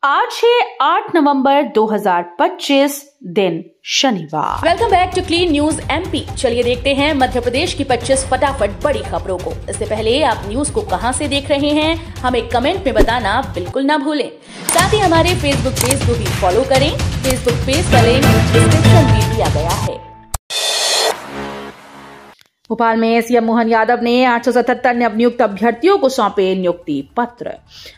आज है 8 नवंबर 2025 दिन शनिवार। Welcome back to clean news MP. चलिए देखते हैं मध्य प्रदेश की 25 फटाफट बड़ी खबरों को। इससे पहले आप न्यूज को कहां से देख रहे हैं हमें कमेंट में बताना बिल्कुल ना भूलें। साथ ही हमारे फेसबुक पेज को भी फॉलो करें। फेसबुक पेज का लिंक डिस्क्रिप्शन में दिया गया है। भोपाल में सीएम मोहन यादव ने 877 नवनियुक्त अभ्यर्थियों को सौंपे नियुक्ति पत्र।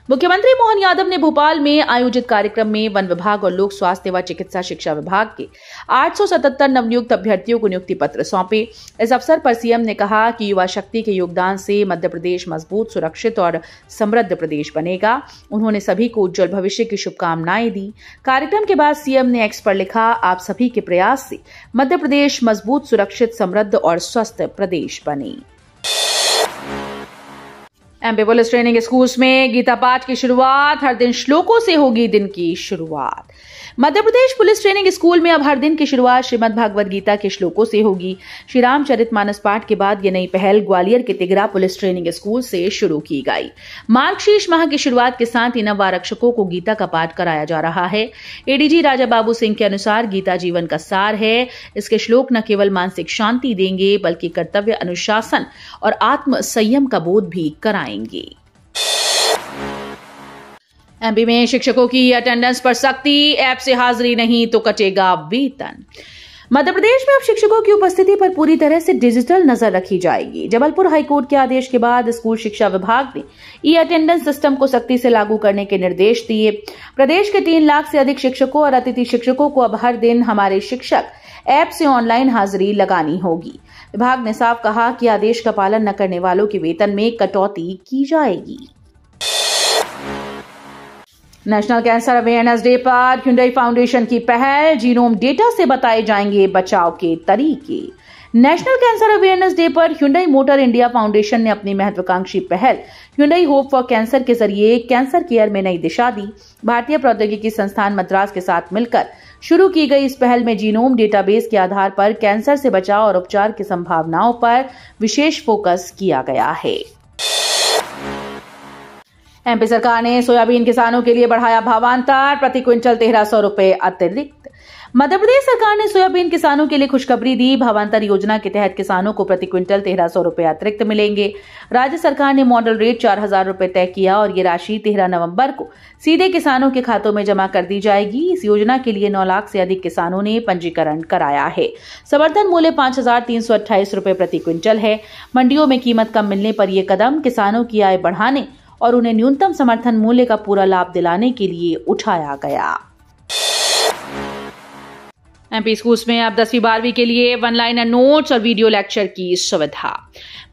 मुख्यमंत्री मोहन यादव ने भोपाल में आयोजित कार्यक्रम में वन विभाग और लोक स्वास्थ्य एवं चिकित्सा शिक्षा विभाग के 877 नवनियुक्त अभ्यर्थियों को नियुक्ति पत्र सौंपे। इस अवसर पर सीएम ने कहा कि युवा शक्ति के योगदान से मध्य प्रदेश मजबूत, सुरक्षित और समृद्ध प्रदेश बनेगा। उन्होंने सभी को उज्जवल भविष्य की शुभकामनाएं दी। कार्यक्रम के बाद सीएम ने एक्स पर लिखा, आप सभी के प्रयास से मध्य प्रदेश मजबूत, सुरक्षित, समृद्ध और स्वस्थ प्रदेश बने। एमपी पुलिस ट्रेनिंग स्कूल्स में गीता पाठ की शुरुआत। हर दिन श्लोकों से होगी दिन की शुरुआत। Madhya Pradesh police training school में अब हर दिन की शुरुआत श्रीमद् भागवत गीता के श्लोकों से होगी। श्री रामचरितमानस पाठ के बाद ये नई पहल ग्वालियर के तिगरा पुलिस ट्रेनिंग स्कूल से शुरू की गई। मार्गशीर्ष माह की शुरुआत के साथ ही नव आरक्षकों को गीता का पाठ कराया जा रहा है। एडीजी राजा बाबू सिंह के अनुसार गीता जीवन का सार है। इसके श्लोक न केवल मानसिक शांति देंगे बल्कि कर्तव्य, अनुशासन और आत्म संयम का बोध भी कराएंगे। एमपी में शिक्षकों की अटेंडेंस पर सख्ती। ऐप से हाजिरी नहीं तो कटेगा वेतन। मध्य प्रदेश में अब शिक्षकों की उपस्थिति पर पूरी तरह से डिजिटल नजर रखी जाएगी। जबलपुर हाईकोर्ट के आदेश के बाद स्कूल शिक्षा विभाग ने ई अटेंडेंस सिस्टम को सख्ती से लागू करने के निर्देश दिए। प्रदेश के 3 लाख से अधिक शिक्षकों और अतिथि शिक्षकों को अब हर दिन हमारे शिक्षक ऐप से ऑनलाइन हाजिरी लगानी होगी। विभाग ने साफ कहा कि आदेश का पालन न करने वालों के वेतन में कटौती की जाएगी। नेशनल कैंसर अवेयरनेस डे पर ह्युंडई फाउंडेशन की पहल। जीनोम डेटा से बताए जाएंगे बचाव के तरीके। नेशनल कैंसर अवेयरनेस डे पर ह्युंडई मोटर इंडिया फाउंडेशन ने अपनी महत्वाकांक्षी पहल ह्युंडई होप फॉर कैंसर के जरिए कैंसर केयर में नई दिशा दी। भारतीय प्रौद्योगिकी संस्थान मद्रास के साथ मिलकर शुरू की गई इस पहल में जीनोम डेटाबेस के आधार पर कैंसर से बचाव और उपचार की संभावनाओं पर विशेष फोकस किया गया है। एमपी सरकार ने सोयाबीन किसानों के लिए बढ़ाया भावांतर। प्रति क्विंटल 1300 रुपए अतिरिक्त। मध्य प्रदेश सरकार ने सोयाबीन किसानों के लिए खुशखबरी दी। भावांतर योजना के तहत किसानों को प्रति क्विंटल 1300 रुपए अतिरिक्त मिलेंगे। राज्य सरकार ने मॉडल रेट 4000 रुपए तय किया और ये राशि 13 नवंबर को सीधे किसानों के खातों में जमा कर दी जाएगी। इस योजना के लिए 9 लाख से अधिक किसानों ने पंजीकरण कराया है। समर्थन मूल्य 5328 रुपए प्रति क्विंटल है। मंडियों में कीमत कम मिलने पर यह कदम किसानों की आय बढ़ाने और उन्हें न्यूनतम समर्थन मूल्य का पूरा लाभ दिलाने के लिए उठाया गया। एमपी स्कूल्स में अब 10वीं 12वीं के लिए वन लाइनर नोट्स और वीडियो लेक्चर की सुविधा।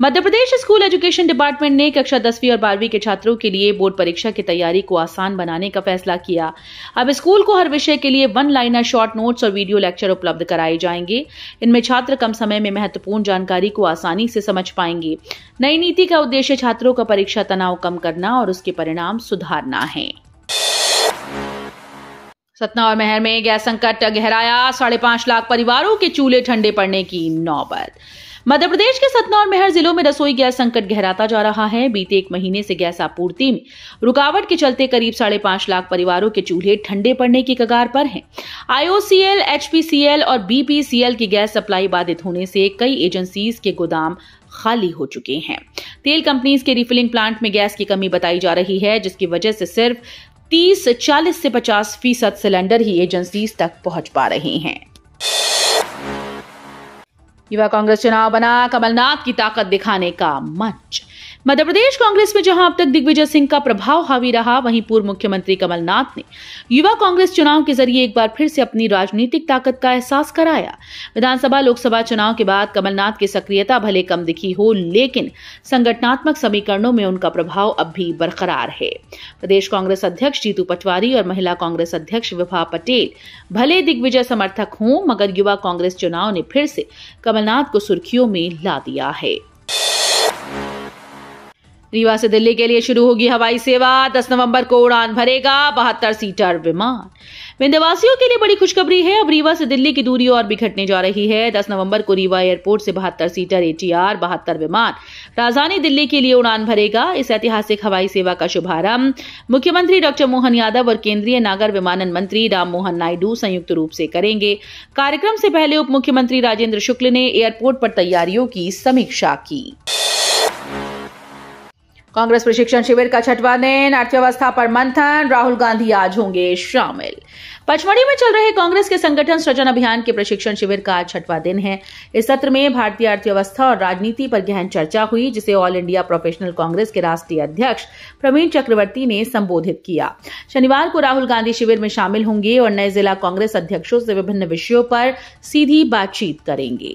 Madhya Pradesh school education department ने कक्षा 10वीं और 12वीं के छात्रों के लिए बोर्ड परीक्षा की तैयारी को आसान बनाने का फैसला किया। अब स्कूल को हर विषय के लिए वन लाइनर शॉर्ट नोट्स और वीडियो लेक्चर उपलब्ध कराए जाएंगे। इनमें छात्र कम समय में महत्वपूर्ण जानकारी को आसानी से समझ पाएंगे। नई नीति का उद्देश्य छात्रों का परीक्षा तनाव कम करना और उसके परिणाम सुधारना है। सतना और महर में गैस संकट गहराया। 5.5 लाख परिवारों के चूल्हे ठंडे पड़ने की नौबत। मध्य प्रदेश के सतना और महर जिलों में रसोई गैस संकट गहराता जा रहा है। बीते 1 महीने से गैस आपूर्ति में रुकावट के चलते करीब 5.5 लाख परिवारों के चूल्हे ठंडे पड़ने की कगार पर हैं। आईओसीएल, एचपीसीएल और बीपीसीएल की गैस सप्लाई बाधित होने से कई एजेंसीज के गोदाम खाली हो चुके हैं। तेल कंपनीज के रिफिलिंग प्लांट में गैस की कमी बताई जा रही है, जिसकी वजह से सिर्फ 30, 40 से 50% सिलेंडर ही एजेंसीज तक पहुंच पा रहे हैं। युवा कांग्रेस चुनाव बना कमलनाथ की ताकत दिखाने का मंच। मध्य प्रदेश कांग्रेस में जहां अब तक दिग्विजय सिंह का प्रभाव हावी रहा, वहीं पूर्व मुख्यमंत्री कमलनाथ ने युवा कांग्रेस चुनाव के जरिए एक बार फिर से अपनी राजनीतिक ताकत का एहसास कराया। विधानसभा लोकसभा चुनाव के बाद कमलनाथ की सक्रियता भले कम दिखी हो, लेकिन संगठनात्मक समीकरणों में उनका प्रभाव अब भी बरकरार है। प्रदेश कांग्रेस अध्यक्ष जीतू पटवारी और महिला कांग्रेस अध्यक्ष विभा पटेल भले दिग्विजय समर्थक हों, मगर युवा कांग्रेस चुनाव ने फिर से कमलनाथ को सुर्खियों में ला दिया है। रीवा से दिल्ली के लिए शुरू होगी हवाई सेवा। 10 नवंबर को उड़ान भरेगा 72 सीटर विमान। विंध्यवासियों के लिए बड़ी खुशखबरी है। अब रीवा से दिल्ली की दूरी और भी घटने जा रही है। 10 नवंबर को रीवा एयरपोर्ट से 72 सीटर ATR 72 विमान राजधानी दिल्ली के लिए उड़ान भरेगा। इस ऐतिहासिक हवाई सेवा का शुभारंभ मुख्यमंत्री डॉक्टर मोहन यादव और केंद्रीय नागर विमानन मंत्री राम मोहन नायडू संयुक्त रूप से करेंगे। कार्यक्रम से पहले उप मुख्यमंत्री राजेंद्र शुक्ल ने एयरपोर्ट पर तैयारियों की समीक्षा की। कांग्रेस प्रशिक्षण शिविर का 6वां दिन, अर्थव्यवस्था पर मंथन, राहुल गांधी आज होंगे शामिल। पचमढ़ी में चल रहे कांग्रेस के संगठन सृजन अभियान के प्रशिक्षण शिविर का आज 6वां दिन है। इस सत्र में भारतीय अर्थव्यवस्था और राजनीति पर गहन चर्चा हुई, जिसे ऑल इंडिया प्रोफेशनल कांग्रेस के राष्ट्रीय अध्यक्ष प्रवीण चक्रवर्ती ने संबोधित किया। शनिवार को राहुल गांधी शिविर में शामिल होंगे और नए जिला कांग्रेस अध्यक्षों से विभिन्न विषयों पर सीधी बातचीत करेंगे।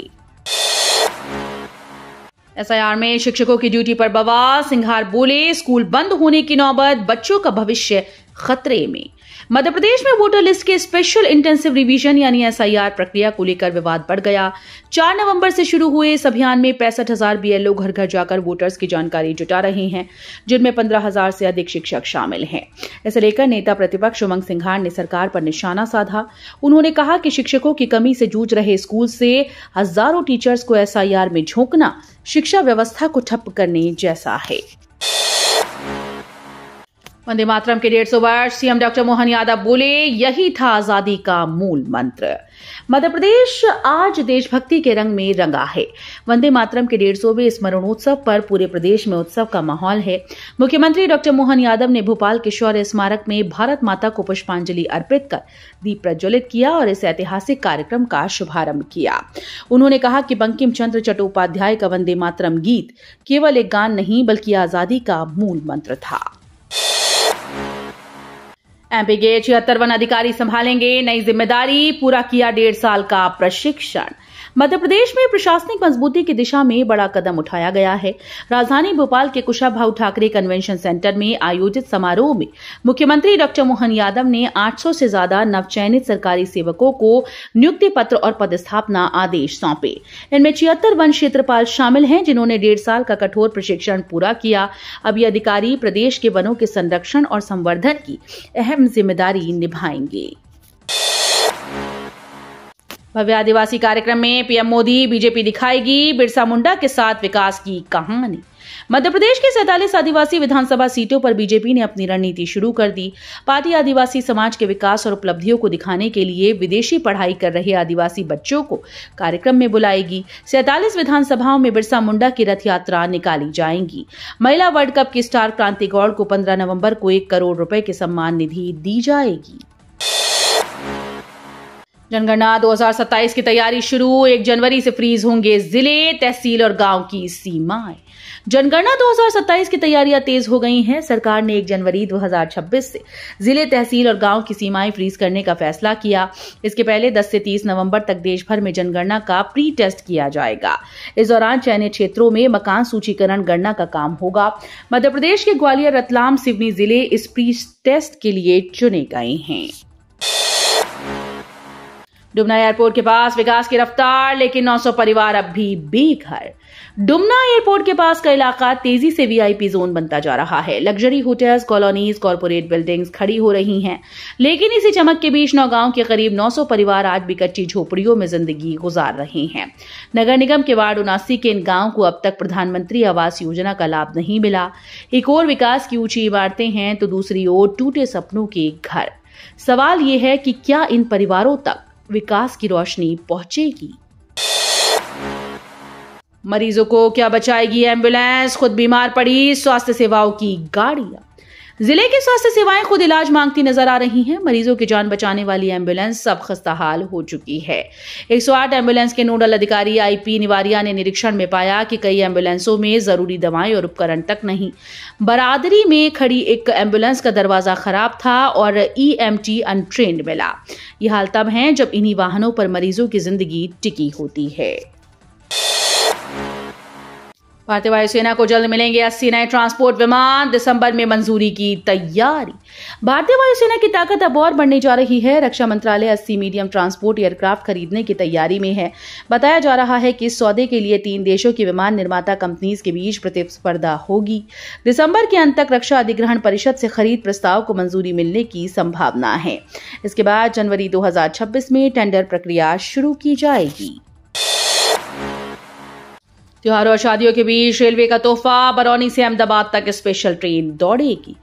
SIR में शिक्षकों की ड्यूटी पर बवाल, सिंघार बोले स्कूल बंद होने की नौबत, बच्चों का भविष्य खतरे में। मध्य प्रदेश में वोटर लिस्ट के स्पेशल इंटेंसिव रिवीजन यानी SIR प्रक्रिया को लेकर विवाद बढ़ गया। 4 नवंबर से शुरू हुए इस अभियान में 65,000 BLO घर घर जाकर वोटर्स की जानकारी जुटा रहे हैं, जिनमें 15,000 से अधिक शिक्षक शामिल हैं। इसे लेकर नेता प्रतिपक्ष उमंग सिंघार ने सरकार पर निशाना साधा। उन्होंने कहा कि शिक्षकों की कमी से जूझ रहे स्कूल से हजारों टीचर्स को SIR में झोंकना शिक्षा व्यवस्था को ठप करने जैसा है। वंदे मातरम के 150 वर्ष, सीएम डॉक्टर मोहन यादव बोले यही था आजादी का मूल मंत्र। मध्य प्रदेश आज देशभक्ति के रंग में रंगा है। वंदे मातरम के 150वें स्मरणोत्सव पर पूरे प्रदेश में उत्सव का माहौल है। मुख्यमंत्री डॉक्टर मोहन यादव ने भोपाल के शौर्य स्मारक में भारत माता को पुष्पांजलि अर्पित कर दीप प्रज्वलित किया और इस ऐतिहासिक कार्यक्रम का शुभारंभ किया। उन्होंने कहा कि बंकिम चंद्र चट्टोपाध्याय का वंदे मातरम गीत केवल एक गान नहीं बल्कि आजादी का मूल मंत्र था। MP के 76 वन अधिकारी संभालेंगे नई जिम्मेदारी, पूरा किया 1.5 साल का प्रशिक्षण। मध्य प्रदेश में प्रशासनिक मजबूती की दिशा में बड़ा कदम उठाया गया है। राजधानी भोपाल के कुशाभाऊ ठाकरे कन्वेंशन सेंटर में आयोजित समारोह में मुख्यमंत्री डॉक्टर मोहन यादव ने 800 से ज्यादा नवचयनित सरकारी सेवकों को नियुक्ति पत्र और पदस्थापना आदेश सौंपे। इनमें 76 वन क्षेत्रपाल शामिल हैं, जिन्होंने 1.5 साल का कठोर प्रशिक्षण पूरा किया। अब ये अधिकारी प्रदेश के वनों के संरक्षण और संवर्धन की अहम जिम्मेदारी निभाएंगे। भव्य आदिवासी कार्यक्रम में पीएम मोदी, बीजेपी दिखाएगी बिरसा मुंडा के साथ विकास की कहानी। मध्य प्रदेश के 47 आदिवासी विधानसभा सीटों पर बीजेपी ने अपनी रणनीति शुरू कर दी। पार्टी आदिवासी समाज के विकास और उपलब्धियों को दिखाने के लिए विदेशी पढ़ाई कर रहे आदिवासी बच्चों को कार्यक्रम में बुलाएगी। 47 विधानसभाओं में बिरसा मुंडा की रथ यात्रा निकाली जाएगी। महिला वर्ल्ड कप की स्टार क्रांति गौड़ को 15 नवंबर को 1 करोड़ रुपए की सम्मान निधि दी जाएगी। जनगणना 2027 की तैयारी शुरू, 1 जनवरी से फ्रीज होंगे जिले, तहसील और गांव की सीमाएं। जनगणना 2027 की तैयारियां तेज हो गई हैं। सरकार ने 1 जनवरी 2026 से जिले, तहसील और गांव की सीमाएं फ्रीज करने का फैसला किया। इसके पहले 10 से 30 नवंबर तक देश भर में जनगणना का प्री टेस्ट किया जाएगा। इस दौरान चयनित क्षेत्रों में मकान सूचीकरण गणना का काम होगा। मध्य प्रदेश के ग्वालियर, रतलाम, सिवनी जिले इस प्री टेस्ट के लिए चुने गए हैं। डुमना एयरपोर्ट के पास विकास की रफ्तार, लेकिन 900 परिवार अब भी बेघर। डुमना एयरपोर्ट के पास का इलाका तेजी से VIP जोन बनता जा रहा है। Luxury hotels, colonies, corporate buildings खड़ी हो रही हैं, लेकिन इसी चमक के बीच नौगांव के करीब 900 परिवार आज भी कच्ची झोपड़ियों में जिंदगी गुजार रहे हैं। नगर निगम के वार्ड 79 के इन गांव को अब तक प्रधानमंत्री आवास योजना का लाभ नहीं मिला। एक ओर विकास की ऊंची इमारतें हैं तो दूसरी ओर टूटे सपनों के घर। सवाल यह है कि क्या इन परिवारों तक विकास की रोशनी पहुंचेगी? मरीजों को क्या बचाएगी एम्बुलेंस, खुद बीमार पड़ी स्वास्थ्य सेवाओं की गाड़ियां। जिले की स्वास्थ्य सेवाएं खुद इलाज मांगती नजर आ रही हैं। मरीजों की जान बचाने वाली एम्बुलेंस सब खस्ताहाल हो चुकी है। 108 एम्बुलेंस के नोडल अधिकारी IP निवारिया ने निरीक्षण में पाया कि कई एम्बुलेंसों में जरूरी दवाएं और उपकरण तक नहीं। बरादरी में खड़ी एक एम्बुलेंस का दरवाजा खराब था और EMT अनट्रेन्ड मिला। ये हाल तब है जब इन्हीं वाहनों पर मरीजों की जिंदगी टिकी होती है। भारतीय वायुसेना को जल्द मिलेंगे 80 नए ट्रांसपोर्ट विमान, दिसंबर में मंजूरी की तैयारी। भारतीय वायुसेना की ताकत अब और बढ़ने जा रही है। रक्षा मंत्रालय 80 मीडियम ट्रांसपोर्ट एयरक्राफ्ट खरीदने की तैयारी में है। बताया जा रहा है कि इस सौदे के लिए 3 देशों की विमान निर्माता कंपनीज के बीच प्रतिस्पर्धा होगी। दिसंबर के अंत तक रक्षा अधिग्रहण परिषद से खरीद प्रस्ताव को मंजूरी मिलने की संभावना है। इसके बाद जनवरी 2026 में टेंडर प्रक्रिया शुरू की जाएगी। त्योहारों और शादियों के बीच रेलवे का तोहफा, बरौनी से अहमदाबाद तक स्पेशल ट्रेन दौड़ेगी।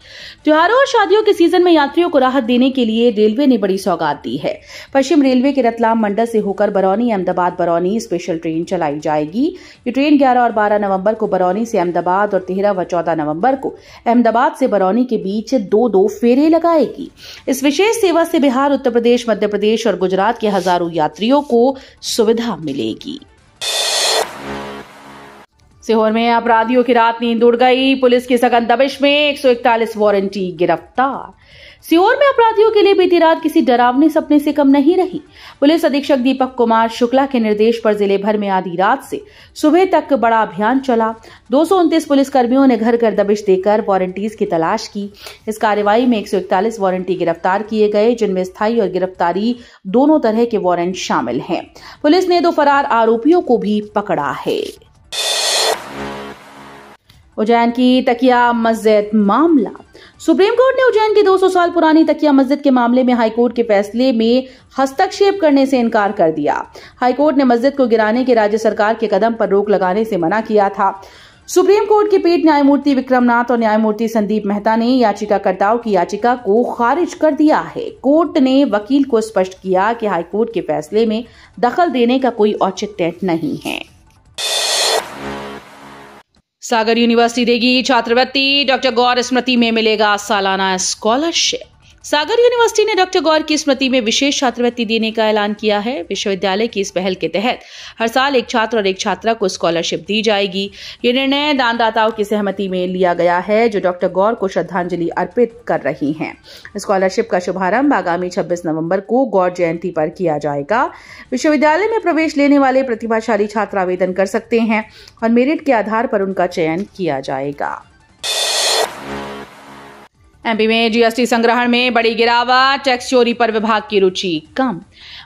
त्योहारों और शादियों के सीजन में यात्रियों को राहत देने के लिए रेलवे ने बड़ी सौगात दी है। पश्चिम रेलवे के रतलाम मंडल से होकर बरौनी अहमदाबाद बरौनी स्पेशल ट्रेन चलाई जाएगी। ये ट्रेन 11 और 12 नवंबर को बरौनी से अहमदाबाद और 13 व 14 नवंबर को अहमदाबाद से बरौनी के बीच 2-2 फेरे लगाएगी। इस विशेष सेवा से बिहार, उत्तर प्रदेश, मध्य प्रदेश और गुजरात के हजारों यात्रियों को सुविधा मिलेगी। सीहोर में अपराधियों की रात नींद उड़ गई। पुलिस की सघन दबिश में 141 वारंटी गिरफ्तार। सीहोर में अपराधियों के लिए बीती रात किसी डरावने सपने से कम नहीं रही। पुलिस अधीक्षक दीपक कुमार शुक्ला के निर्देश पर जिले भर में आधी रात से सुबह तक बड़ा अभियान चला। 229 पुलिसकर्मियों ने घर घर दबिश देकर वारंटीज की तलाश की। इस कार्रवाई में 141 वारंटी गिरफ्तार किए गए, जिनमें स्थायी और गिरफ्तारी दोनों तरह के वारंट शामिल हैं। पुलिस ने 2 फरार आरोपियों को भी पकड़ा है। उज्जैन की तकिया मस्जिद मामला। सुप्रीम कोर्ट ने उज्जैन की 200 साल पुरानी तकिया मस्जिद के मामले में हाईकोर्ट के फैसले में हस्तक्षेप करने से इनकार कर दिया। हाईकोर्ट ने मस्जिद को गिराने के राज्य सरकार के कदम पर रोक लगाने से मना किया था। सुप्रीम कोर्ट की पीठ न्यायमूर्ति विक्रमनाथ और न्यायमूर्ति संदीप मेहता ने याचिकाकर्ताओं की याचिका को खारिज कर दिया है। कोर्ट ने वकील को स्पष्ट किया कि हाईकोर्ट के फैसले में दखल देने का कोई औचित्य नहीं है। सागर यूनिवर्सिटी देगी छात्रवृत्ति, डॉक्टर गौर स्मृति में मिलेगा सालाना स्कॉलरशिप। सागर यूनिवर्सिटी ने डॉक्टर गौर की स्मृति में विशेष छात्रवृत्ति देने का ऐलान किया है। विश्वविद्यालय की इस पहल के तहत हर साल एक छात्र और एक छात्रा को स्कॉलरशिप दी जाएगी। ये निर्णय दानदाताओं की सहमति में लिया गया है, जो डॉक्टर गौर को श्रद्धांजलि अर्पित कर रही हैं। स्कॉलरशिप का शुभारंभ आगामी 26 नवंबर को गौर जयंती पर किया जाएगा। विश्वविद्यालय में प्रवेश लेने वाले प्रतिभाशाली छात्र आवेदन कर सकते हैं और मेरिट के आधार पर उनका चयन किया जाएगा। एमपी में जीएसटी संग्रहण में बड़ी गिरावट, टैक्स चोरी पर विभाग की रुचि कम।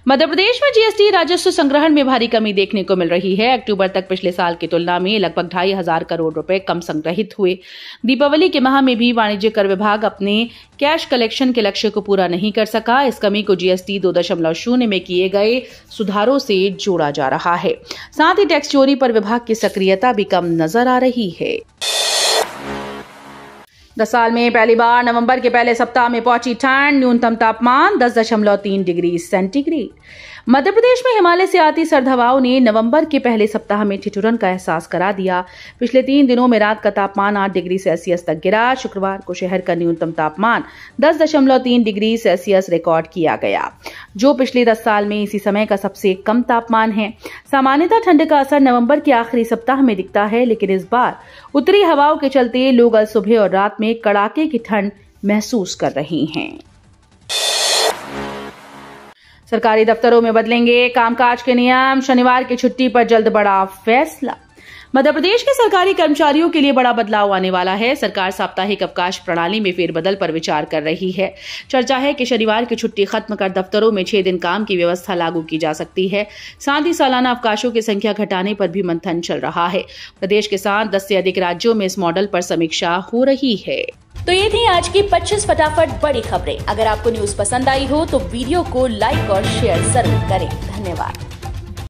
मध्य प्रदेश में जीएसटी राजस्व संग्रहण में भारी कमी देखने को मिल रही है। अक्टूबर तक पिछले साल की तुलना में लगभग 2,500 करोड़ रुपए कम संग्रहित हुए। दीपावली के माह में भी वाणिज्य कर विभाग अपने कैश कलेक्शन के लक्ष्य को पूरा नहीं कर सका। इस कमी को जीएसटी 2.0 में किए गए सुधारों से जोड़ा जा रहा है। साथ ही टैक्स चोरी पर विभाग की सक्रियता भी कम नजर आ रही है। 10 साल में पहली बार नवंबर के पहले सप्ताह में पहुंची ठंड, न्यूनतम तापमान 10.3 डिग्री सेंटीग्रेड। मध्य प्रदेश में हिमालय से आती सर्द हवाओं ने नवंबर के पहले सप्ताह में ठिठुरन का एहसास करा दिया। पिछले 3 दिनों में रात का तापमान 8 डिग्री सेल्सियस तक गिरा। शुक्रवार को शहर का न्यूनतम तापमान 10.3 डिग्री सेल्सियस रिकॉर्ड किया गया, जो पिछले 10 साल में इसी समय का सबसे कम तापमान है। सामान्यतः ठंड का असर नवंबर के आखिरी सप्ताह में दिखता है, लेकिन इस बार उत्तरी हवाओं के चलते लोग आज सुबह और रात में कड़ाके की ठंड महसूस कर रहे हैं। सरकारी दफ्तरों में बदलेंगे कामकाज के नियम, शनिवार की छुट्टी पर जल्द बड़ा फैसला। मध्य प्रदेश के सरकारी कर्मचारियों के लिए बड़ा बदलाव आने वाला है। सरकार साप्ताहिक अवकाश प्रणाली में फेरबदल पर विचार कर रही है। चर्चा है कि शनिवार की छुट्टी खत्म कर दफ्तरों में 6 दिन काम की व्यवस्था लागू की जा सकती है। साथ ही सालाना अवकाशों की संख्या घटाने पर भी मंथन चल रहा है। प्रदेश के साथ 10 से अधिक राज्यों में इस मॉडल पर समीक्षा हो रही है। तो ये थी आज की 25 फटाफट बड़ी खबरें। अगर आपको न्यूज पसंद आई हो तो वीडियो को लाइक और शेयर जरूर करें। धन्यवाद।